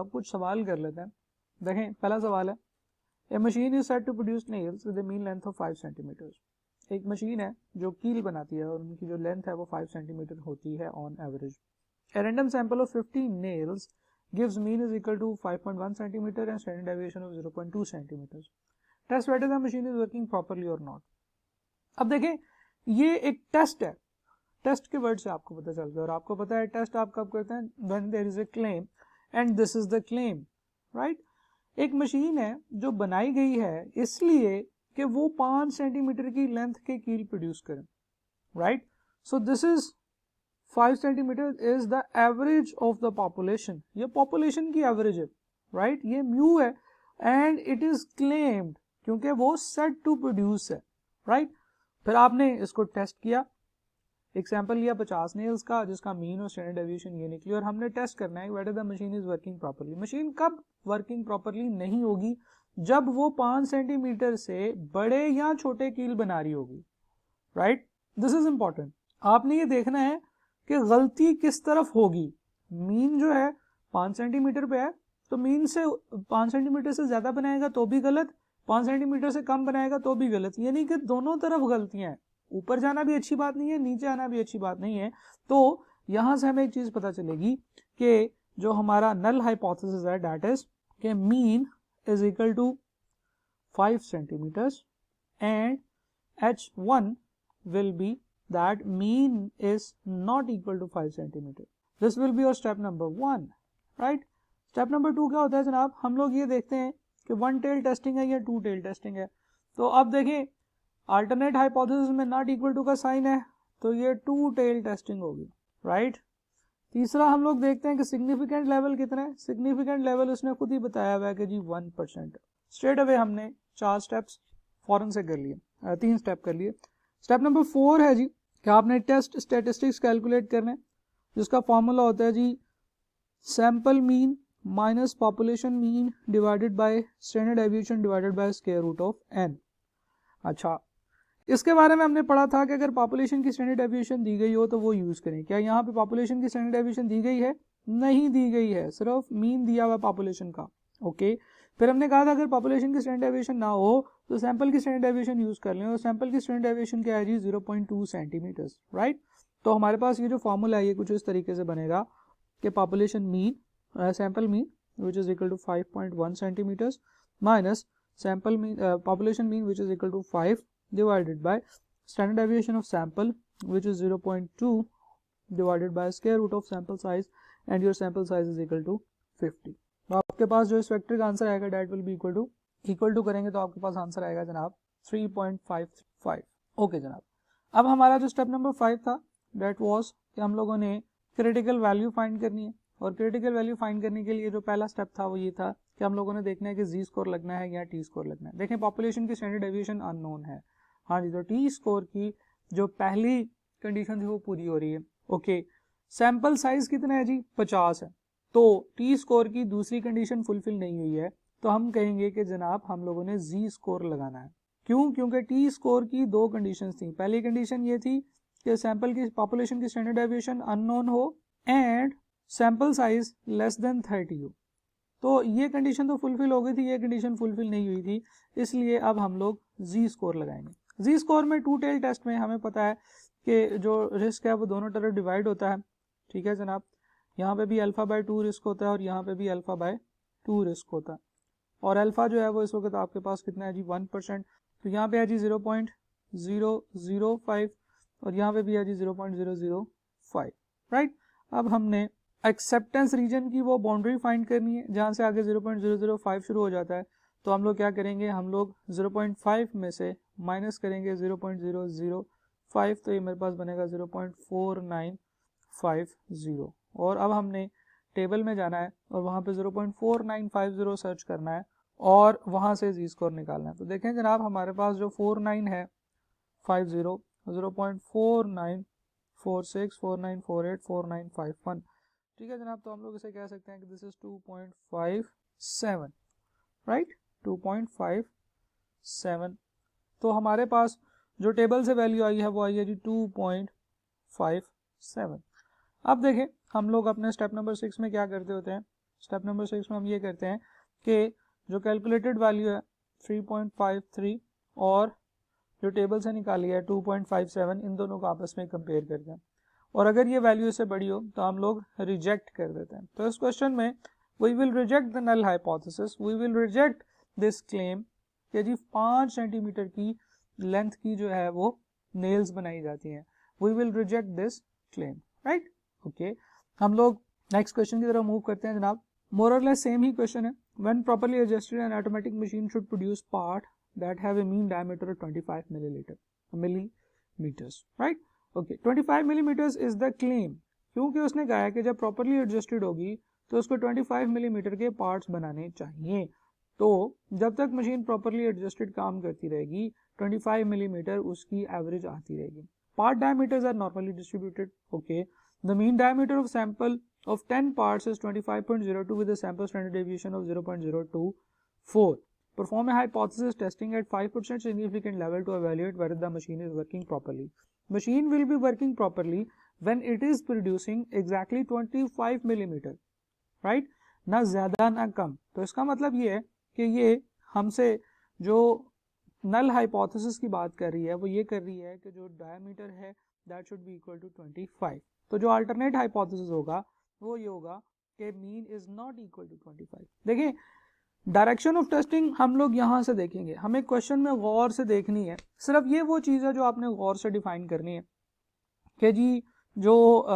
अब कुछ सवाल कर लेते हैं। देखें पहला सवाल है, a machine is set to produce nails with a mean length of 5 centimetre. एक मशीन है जो कील बनाती है और उनकी जो लेंथ है वो 5 सेंटीमीटर होती है on average. A random sample of 50 nails gives mean is equal to 5.1 centimetre and standard deviation of 0.2 centimetre. Test whether the machine is working properly और नॉट। अब देखें ये एक टेस्ट है, टेस्ट के वर्ड से आपको पता चल गया, और आपको पता है टेस्ट आप कब करते हैं, when there is a claim and this is the claim, right. एक मशीन है जो बनाई गई है इसलिए कि वो 5 सेंटीमीटर की लेंथ के कील प्रोड्यूस करें, right. So this is 5 centimetre is the average of the population, ये पॉपुलेशन की एवरेज है, राइट। ये म्यू है एंड इट इज क्लेम्ड क्योंकि वो सेट टू प्रोड्यूस है, राइट। फिर आपने इसको टेस्ट किया, एक सैंपल लिया 50 नेल्स का जिसका मीन और स्टैंडर्ड डेविएशन ये निकली, और हमने टेस्ट करना है weather the machine is working properly. Machine कब वर्किंग प्रॉपर्ली नहीं होगी, जब वो 5 सेंटीमीटर से बड़े या छोटे कील बना रही होगी, राइट। This is important. आपने ये देखना है कि गलती किस तरफ होगी। मीन जो है 5 सेंटीमीटर पे है तो मीन से 5 सेंटीमीटर से ज्यादा बनाएगा तो भी गलत, 5 सेंटीमीटर से कम बनाएगा तो भी गलत, यानी कि दोनों तरफ गलतियां हैं। ऊपर जाना भी अच्छी बात नहीं है, नीचे आना भी अच्छी बात नहीं है। तो यहां से हमें एक चीज पता चलेगी कि जो हमारा नल हाइपोथेसिस है दैट इज कि mean is equal to 5 centimetres and H1 will be that mean is not equal to 5 centimeter. This will be your step number 1, right? Step number 2 क्या होता है जनाब, हम लोग ये देखते हैं कि 1 tail testing है या 2 tail testing है। तो अब देखें अल्टरनेट हाइपोथेसिस में नॉट इक्वल टू का साइन है तो ये 2 tail टेस्टिंग होगी, राइट। तीसरा हम लोग देखते हैं कि सिग्निफिकेंट लेवल कितना है। सिग्निफिकेंट लेवल उसने खुद ही बताया हुआ है कि जी 1%। स्ट्रेट अवे हमने 4 स्टेप्स फौरन से कर लिए, 3 स्टेप कर लिए। स्टेप नंबर 4 है जी कि आपने टेस्ट स्टेटिस्टिक्स कैलकुलेट करने, जिसका फॉर्मूला होता है जी sample mean minus population mean divided by standard deviation divided by square root of n। अच्छा, इसके बारे में हमने पढ़ा था कि अगर पॉपुलेशन की स्टैंडर्ड डेविएशन दी गई हो तो वो यूज करें। क्या यहाँ पे पॉपुलेशन की स्टैंडर्ड डेविएशन दी गई है? नहीं दी गई है, सिर्फ मीन दिया हुआ पॉपुलेशन का, ओके। फिर हमने कहा था अगर पॉपुलेशन की स्टैंडर्ड डेविएशन ना हो तो सैंपल की स्टैंडर्ड डेविएशन यूज कर लें, और सैंपल की स्टैंडर्ड डेविएशन क्या है जी 0.2 सेंटीमीटर, राइट। तो हमारे पास ये जो फॉर्मूला है ये कुछ इस तरीके से बनेगा कि population mean sample mean which is equal to 5.1 centimetre minus sample mean population mean which is equal to 5 divided by standard deviation of sample which is 0.2 divided by square root of sample size and your sample size is equal to 50। तो आपके पास जो इस vector का answer आएगा that will be equal to करेंगे तो आपके पास आंसर आएगा जनाब 3.55। ओके जनाब, अब हमारा जो स्टेप नंबर 5 था that was कि हम लोगों ने क्रिटिकल वैल्यू फाइंड करनी है, और क्रिटिकल वैल्यू फाइंड करने के लिए जो पहला स्टेप था वो ये था कि हम लोगों ने देखना है कि जी स्कोर लगना है या टी स्कोर लगना है। देखें पॉपुलेशन की स्टैंडर्ड डेविएशन अननोन है, हाँ जी, तो टी स्कोर की जो पहली कंडीशन थी वो पूरी हो रही है, ओके। सैंपल साइज कितना है जी 50 है, तो टी स्कोर की दूसरी कंडीशन फुलफिल नहीं हुई है, तो हम कहेंगे कि जनाब हम लोगों ने जी स्कोर लगाना है। क्यों? क्योंकि टी स्कोर की 2 कंडीशन थी। पहली कंडीशन ये थी कि सैंपल की पॉपुलेशन की स्टैंडर्ड डेविएशन अननोन हो and sample size less than 30 हो। तो ये कंडीशन तो फुलफिल हो गई थी, ये कंडीशन फुलफिल नहीं हुई थी, इसलिए अब हम लोग जी स्कोर लगाएंगे। जी स्कोर में 2 टेल टेस्ट में हमें पता है कि जो रिस्क है वो दोनों तरफ डिवाइड होता है, ठीक है जनाब। यहाँ पे भी अल्फा बाय 2 रिस्क होता है और यहाँ पे भी अल्फा बाय 2 रिस्क होता है, और अल्फा जो है वो इस वक्त आपके पास कितना है जी 1%, तो यहाँ पे है जी 0.005 और यहाँ पे भी है जी 0.005, राइट। अब हमने एक्सेप्टेंस रीजन की वो बाउंड्री फाइंड करनी है जहाँ से आगे 0.005 शुरू हो जाता है, तो हम लोग क्या करेंगे, हम लोग 0.5 में से माइनस करेंगे 0.005, तो ये मेरे पास बनेगा 0.4950, और अब हमने टेबल में जाना है और वहाँ पे 0.4950 सर्च करना है और वहाँ से जी स्कोर निकालना है। तो देखें जनाब हमारे पास जो 49 है 50, 0.4946, 4948, 4951, ठीक है जनाब। तो हम लोग इसे कह सकते हैं कि दिस इज 2.57, राइट, 2.57। तो हमारे पास जो टेबल से वैल्यू आई है वो आई है जी 2.57। अब देखें हम लोग अपने स्टेप नंबर 6 में क्या करते होते हैं, स्टेप नंबर 6 में हम ये करते हैं कि जो कैलकुलेटेड वैल्यू है 3.53 और जो टेबल से निकाली है 2.57, इन दोनों को आपस में कंपेयर करते हैं, और अगर ये वैल्यू इससे बड़ी हो तो हम लोग रिजेक्ट कर देते हैं। तो इस क्वेश्चन में we will reject the null hypothesis, we will reject this claim कि जी 5 सेंटीमीटर की लेंथ की जो है वो नेल्स बनाई जाती हैं, we will reject this claim, right. Okay, हम लोग नेक्स्ट क्वेश्चन की तरफ मूव करते हैं जनाब। मोर और लेस सेम ही क्वेश्चन है। When properly adjusted N automatic machine should produce part that have a mean diameter of 25 millimetres, right. Okay, 25 millimetres is the claim, क्योंकि उसने कहा है कि जब प्रॉपर्ली एडजस्टेड होगी तो उसको 25 मिलीमीटर के पार्ट्स बनाने चाहिए। तो जब तक मशीन प्रॉपर्ली एडजस्टेड काम करती रहेगी 25 मिलीमीटर उसकी एवरेज आती रहेगी। Part diameters are normally distributed. Okay, the mean diameter of sample of 10 parts is 25.02 with a sample standard deviation of 0.024. Perform a hypothesis testing at 5% significant level to evaluate whether the machine is working properly. Machine will be working properly when it is producing exactly 25 millimeter, right? ना ज़्यादा ना कम। तो इसका मतलब ये है कि ये हमसे जो नल हाइपोथेसिस की बात कर रही है वो ये कर रही है कि जो डायमीटर है that should be equal to 25। तो जो अल्टरनेट हाइपोथेसिस होगा वो ये होगा कि mean is not equal to 25। देखिए, डायरेक्शन ऑफ टेस्टिंग हम लोग यहाँ से देखेंगे, हमें क्वेश्चन में गौर से देखनी है। सिर्फ ये वो चीज़ है जो आपने गौर से डिफाइन करनी है कि जी जो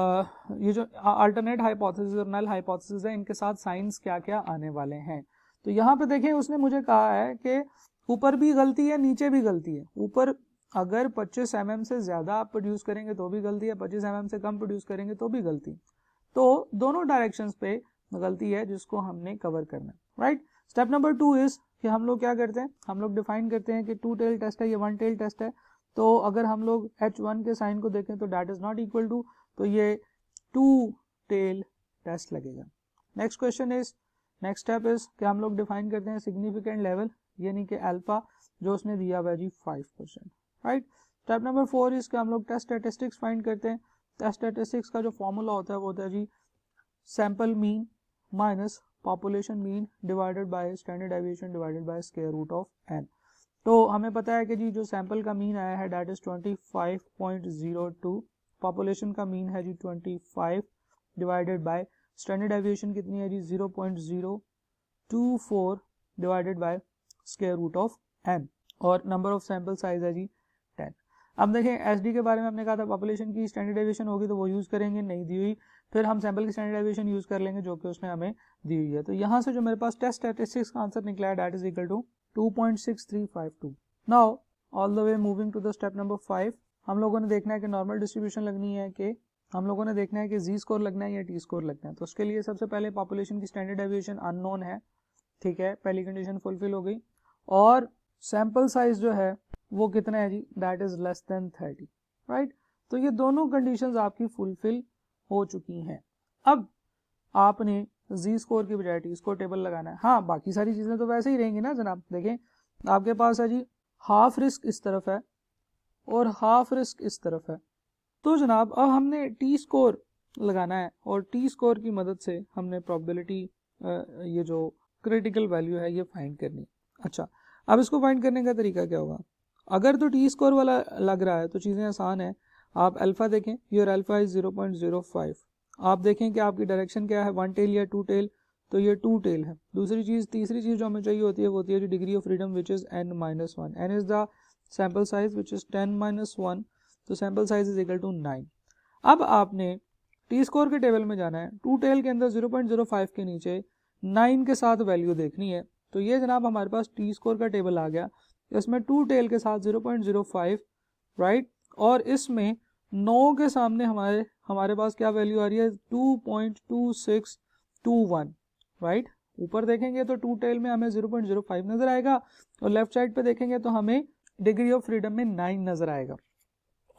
ये जो अल्टरनेट हाइपोथेसिस और नल हाइपोथेसिस है इनके साथ साइंस क्या क्या आने वाले हैं। तो यहाँ पे देखें, उसने मुझे कहा है कि ऊपर भी गलती है नीचे भी गलती है। ऊपर अगर 25 mm से ज़्यादा आप प्रोड्यूस करेंगे तो भी गलती है, 25 mm से कम प्रोड्यूस करेंगे तो भी गलती। तो दोनों डायरेक्शंस पे गलती है जिसको हमने कवर करना है, राइट। स्टेप नंबर 2 इज कि हम लोग क्या करते हैं, हम लोग डिफाइन करते हैं कि 2 टेल टेस्ट है या 1 टेल टेस्ट है। तो अगर हम लोग H1 के साइन को देखें तो that is not equal to, तो ये 2 टेल टेस्ट लगेगा। Next question is, next step is कि हम लोग डिफाइन करते हैं सिग्निफिकेंट लेवल, यानी कि अल्फा जो उसने दिया हुआ है जी 5%, राइट। स्टेप नंबर 4 इज कि हम लोग टेस्ट स्टैटिस्टिक्स फाइंड करते हैं। टेस्ट स्टैटिस्टिक्स का जो फॉर्मूला होता है वो होता है जी sample mean minus population mean divided by standard deviation divided by square root of n। तो हमें पता है कि जी जो सैंपल का मीन आया है दैट इज 25.02, पॉपुलेशन का मीन है जी 25 डिवाइडेड बाय स्टैंडर्ड डेविएशन कितनी है जी 0.024 divided by square root of n, और नंबर ऑफ सैंपल साइज है जी 10। अब देखें एसडी के बारे में हमने कहा था पॉपुलेशन की स्टैंडर्ड डेविएशन होगी तो वो यूज़ करेंगे, नहीं दी हुई फिर हम सैंपल की स्टैंडर्ड डेविएशन यूज़ कर लेंगे जो कि उसने हमें दी हुई है। तो यहाँ से जो मेरे पास टेस्ट स्टैटिस्टिक्स का आंसर निकला है that is equal to 2.6352। Now all the way moving to the step number 5, हम लोगों ने देखना है कि नॉर्मल डिस्ट्रीब्यूशन लगनी है कि हम लोगों ने देखना है कि जी स्कोर लगना है या टी स्कोर लगना है। तो उसके लिए सबसे पहले पॉपुलेशन की स्टैंडर्ड डेविएशन अननोन है, ठीक है, पहली कंडीशन फुलफिल हो गई, और सैंपल साइज जो है वो कितना है जी that is less than 30, right. तो ये दोनों कंडीशंस आपकी फुलफिल हो चुकी हैं। अब आपने जी स्कोर की बजाय टी स्कोर टेबल लगाना है। हाँ, बाकी सारी चीजें तो वैसे ही रहेंगी ना जनाब। देखें, आपके पास है जी हाफ रिस्क इस तरफ है और हाफ रिस्क इस तरफ है। तो जनाब अब हमने टी स्कोर लगाना है और टी स्कोर की मदद से हमने प्रोबेबिलिटी ये जो क्रिटिकल वैल्यू है ये फाइंड करनी है। अच्छा, अब इसको फाइंड करने का तरीका क्या होगा? अगर तो टी स्कोर वाला लग रहा है तो चीज़ें आसान है। आप अल्फा देखें, योर अल्फा इज 0.05। आप देखें कि आपकी डायरेक्शन क्या है, 1 टेल या 2 टेल, तो ये 2 टेल है। दूसरी चीज़, तीसरी चीज़ जो हमें चाहिए होती है वो होती है जो degree of freedom which is n-1। n is the sample size which is 10-1, तो sample size is equal to 9। अब आपने टी स्कोर के टेबल में जाना है, 2 टेल के अंदर 0.05 के नीचे 9 के साथ वैल्यू देखनी है। तो ये जनाब हमारे पास टी स्कोर का टेबल आ गया, इसमें 2 टेल के साथ 0.05, राइट, और इसमें 9 के सामने हमारे पास क्या वैल्यू आ रही है 2.2621, राइट। ऊपर देखेंगे तो 2 टेल में हमें 0.05 नजर आएगा और लेफ्ट साइड पे देखेंगे तो हमें डिग्री ऑफ फ्रीडम में 9 नजर आएगा।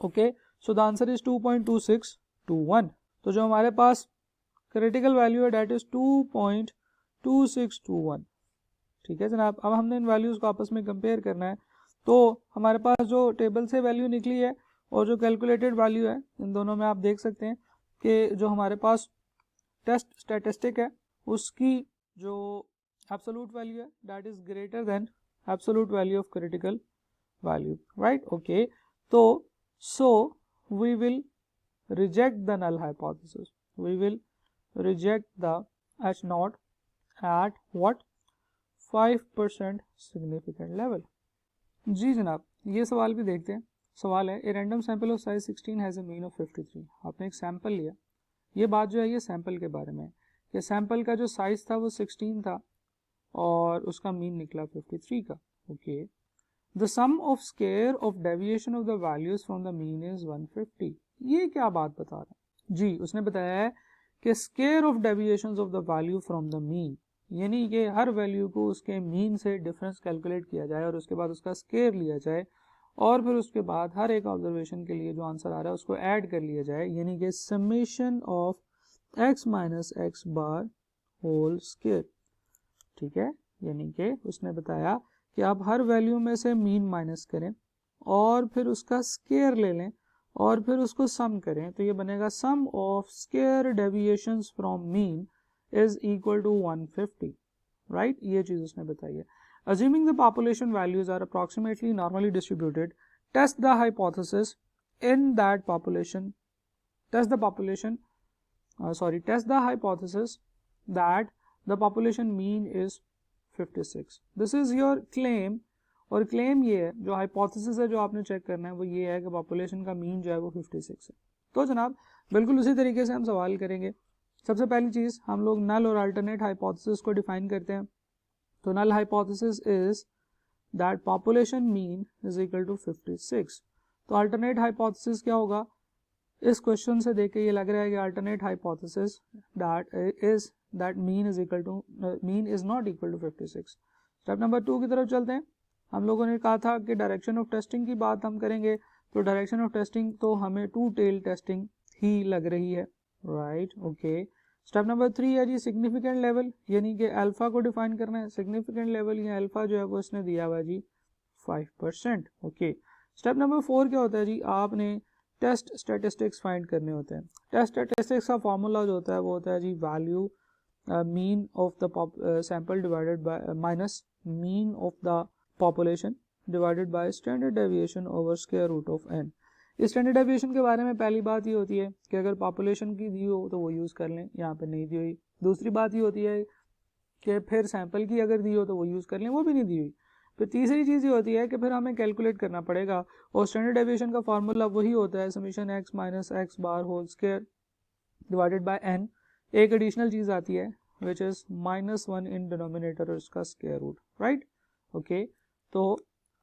Okay, so the answer is 2.2621। तो जो हमारे पास क्रिटिकल वैल्यू है दैट इज 2.2621, ठीक है जनाब। अब हमने इन वैल्यूज़ को आपस में कंपेयर करना है। तो हमारे पास जो टेबल से वैल्यू निकली है और जो कैलकुलेटेड वैल्यू है, इन दोनों में आप देख सकते हैं कि जो हमारे पास टेस्ट स्टैटिस्टिक है उसकी जो एब्सोल्यूट वैल्यू है that is greater than absolute value of critical value, right. Okay, तो so we will reject the null hypothesis. We will reject the H naught at what 5% significant level. जी जनाब, ये सवाल भी देखते हैं। सवाल है, a random sample of size 16 has a mean of 53. आपने एक सैंपल लिया, ये बात जो है ये सैंपल के बारे में। ये सैंपल का जो साइज था वो 16 था और उसका मीन निकला 53 का। Okay, the sum of square of deviation of the values from the mean is 150। ये क्या बात बता रहा है जी? उसने बताया है कि square of deviations of the value from the mean, यानी कि हर वैल्यू को उसके मीन से डिफरेंस कैलकुलेट किया जाए और उसके बाद उसका स्क्वायर लिया जाए और फिर उसके बाद हर एक ऑब्जर्वेशन के लिए जो आंसर आ रहा है उसको ऐड कर लिया जाए, यानी कि summation of X minus X bar whole square. ठीक है, यानी कि उसने बताया कि आप हर वैल्यू में से मीन माइनस करें और फिर उसका स्क्वायर ले लें और फिर उसको सम करें, तो ये बनेगा sum of square deviations from mean is equal to 150, right. ये चीज उसने बताई है। Assuming the population values are approximately normally distributed, test the hypothesis in that population. Test the hypothesis that the population mean is 56. This is your claim. और claim ये है, जो hypothesis है जो आपने चेक करना है वो ये है कि पॉपुलेशन का मीन जो है वो 56 है। तो जनाब बिल्कुल उसी तरीके से हम सवाल करेंगे। सबसे पहली चीज़ हम लोग नल और अल्टरनेट हाइपोथेसिस को डिफाइन करते हैं। तो null hypothesis is that population mean is equal to 56। तो अल्टरनेट हाइपोथेसिस क्या होगा? इस क्वेश्चन से देख के ये लग रहा है कि alternate hypothesis that mean is not equal to 56। Step number 2 की तरफ चलते हैं। हम लोगों ने कहा था कि डायरेक्शन ऑफ टेस्टिंग की बात हम करेंगे, तो डायरेक्शन ऑफ टेस्टिंग तो हमें टू टेल टेस्टिंग ही लग रही है, राइट। ओके, स्टेप नंबर 3 है जी सिग्निफिकेंट लेवल, यानी कि अल्फा को डिफाइन करना है। सिग्निफिकेंट लेवल या अल्फा जो है वो इसने दिया हुआ है जी 5%। ओके, स्टेप नंबर 4 क्या होता है जी? आपने टेस्ट स्टैटिस्टिक्स फाइंड करने होते हैं। टेस्ट स्टैटिस्टिक्स का फॉर्मूला जो होता है वो होता है जी value mean of the sample divided by minus mean of the population divided by standard deviation over square root of n। इस स्टैंडर्ड डेविएशन के बारे में पहली बात ये होती है कि अगर पॉपुलेशन की दी हो तो वो यूज़ कर लें, यहाँ पे नहीं दी हुई। दूसरी बात ये होती है कि फिर सैंपल की अगर दी हो तो वो यूज़ कर लें, वो भी नहीं दी हुई। फिर तीसरी चीज़ ये होती है कि फिर हमें कैलकुलेट करना पड़ेगा और स्टैंडर्ड डेविएशन का फार्मूला वही होता है summation X minus X bar whole square divided by n। एक एडिशनल चीज़ आती है विच इज़ -1 इन डिनोमिनेटर और इसका स्क्वायर रूट, राइट। ओके, तो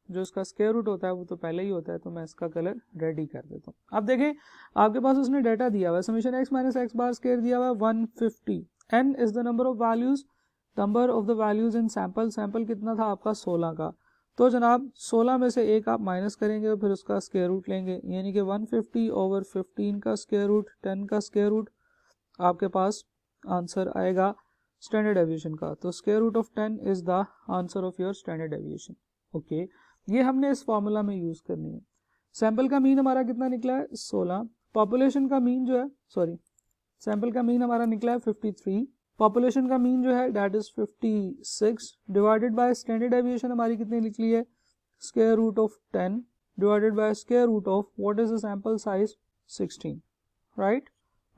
जो इसका स्क्वायर रूट होता है वो तो पहले ही होता है, तो मैं इसका कलर रेडी कर देता हूँ। अब देखें आपके पास उसने डाटा दिया हुआ है, summation X minus X bar square दिया हुआ है 150। n is the number of values, number of the values in sample. Sample कितना था आपका 16 का, तो जनाब 16 में से एक आप माइनस करेंगे और फिर उसका स्क्वायर रूट लेंगे, यानी कि 150 ओवर 15 का स्क्वायर रूट 10 का स्क्वायर रूट आपके पास आंसर आएगा स्टैंडर्ड डेविएशन का। तो square root of 10 is the answer of your standard deviation. Okay, ये हमने इस फॉर्मूला में यूज करनी है। सैंपल का मीन हमारा कितना निकला है 16, पॉपुलेशन का मीन जो है सैंपल का मीन हमारा निकला है 53, पॉपुलेशन का मीन जो है that is 56 divided by standard deviation हमारी कितनी निकली है square root of 10 divided by square root of what is the sample size 16, right.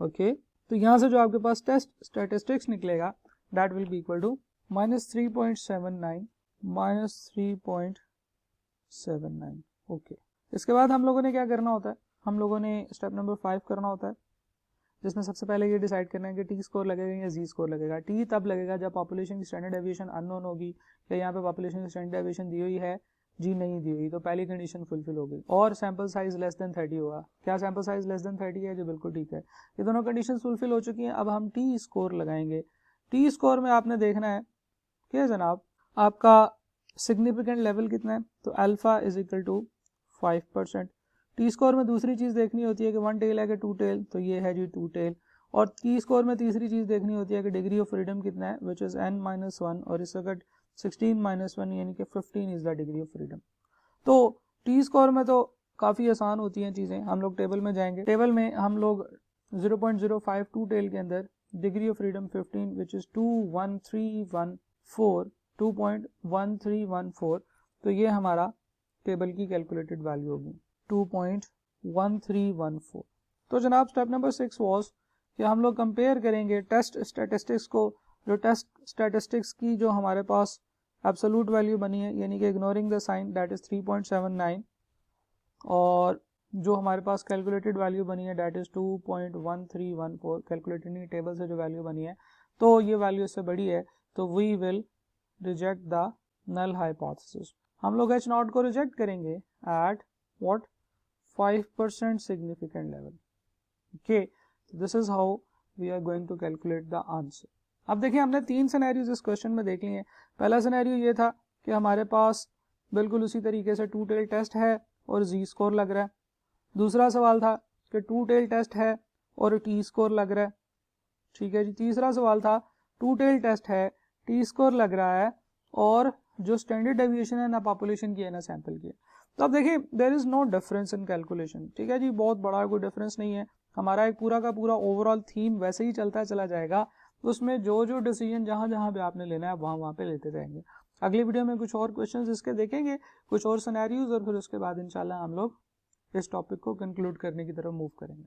Okay, तो यहाँ से जो आपके पास टेस्ट स्टैटिस्टिक्स निकलेगा that will be equal to -3.79 -3.79। Okay, इसके बाद हम लोगों ने क्या करना होता है? हम लोगों ने स्टेप नंबर 5 करना होता है, जिसमें सबसे पहले ये डिसाइड करना है कि टी स्कोर लगेगा या जी स्कोर लगेगा। टी तब लगेगा जब पॉपुलेशन की स्टैंडर्ड डेविएशन अननोन होगी, या यहाँ पे पॉपुलेशन की स्टैंडर्ड डेविएशन दी हुई है, जी नहीं दी हुई, तो पहली कंडीशन फुलफिल हो गई, और सैंपल साइज लेस देन 30 होगा। क्या सैंपल साइज लेस देन 30 है? जो बिल्कुल ठीक है, ये दोनों कंडीशन फुलफिल हो चुकी हैं। अब हम टी स्कोर लगाएंगे। टी स्कोर में आपने देखना है क्या जनाब, आपका सिग्निफिकेंट लेवल कितना है, तो alpha is equal to 5%। T score में दूसरी चीज़ देखनी होती है कि 1 टेल है कि 2 टेल, तो ये है जी 2 टेल। और टी स्कोर में तीसरी चीज़ देखनी होती है कि डिग्री ऑफ फ्रीडम कितना है, विच इज़ n-1, और इस वक्त 16-1 यानी कि 15 is the degree of freedom. तो टी स्कोर में तो काफ़ी आसान होती हैं चीज़ें। हम लोग टेबल में जाएंगे, टेबल में हम लोग 0.052 टेल के अंदर degree of freedom 15 which is 2.1314, तो ये हमारा टेबल की कैलकुलेटेड वैल्यू होगी 2.1314। तो जनाब स्टेप नंबर 6 वॉज कि हम लोग कंपेयर करेंगे टेस्ट स्टैटिस्टिक्स को, जो टेस्ट स्टैटिस्टिक्स की जो हमारे पास एब्सोल्यूट वैल्यू बनी है यानी कि ignoring the sign that is 3.79, और जो हमारे पास कैलकुलेटेड वैल्यू बनी है दैट इज 2.1314, कैलकुलेटेड टेबल से जो वैल्यू बनी है, तो ये वैल्यू इससे बड़ी है, तो we will reject the null hypothesis. हम लोग H नॉट को रिजेक्ट करेंगे at what 5% significant level. Okay, this is how we are going to calculate the answer. अब देखिए हमने 3 सिनेरियोज इस क्वेश्चन में देख लिए हैं। पहला सिनेरियो ये था कि हमारे पास बिल्कुल उसी तरीके से टू टेल टेस्ट है और जी स्कोर लग रहा है। दूसरा सवाल था कि टू टेल टेस्ट है और टी स्कोर लग रहा है, ठीक है जी। तीसरा सवाल था टू टेल टेस्ट है, टी स्कोर लग रहा है, और जो स्टैंडर्ड डेविएशन है ना पॉपुलेशन की है ना सैंपल की है। तो अब देखिए there is no difference in calculation, ठीक है जी, बहुत बड़ा कोई डिफरेंस नहीं है। हमारा एक पूरा का पूरा ओवरऑल थीम वैसे ही चलता चला जाएगा, उसमें जो जो डिसीजन जहां जहां पे आपने लेना है वहां वहां पे लेते रहेंगे। अगली वीडियो में कुछ और क्वेश्चंस इसके देखेंगे, कुछ और सिनेरियोज, और फिर उसके बाद इंशाल्लाह हम लोग इस टॉपिक को कंक्लूड करने की तरफ मूव करेंगे।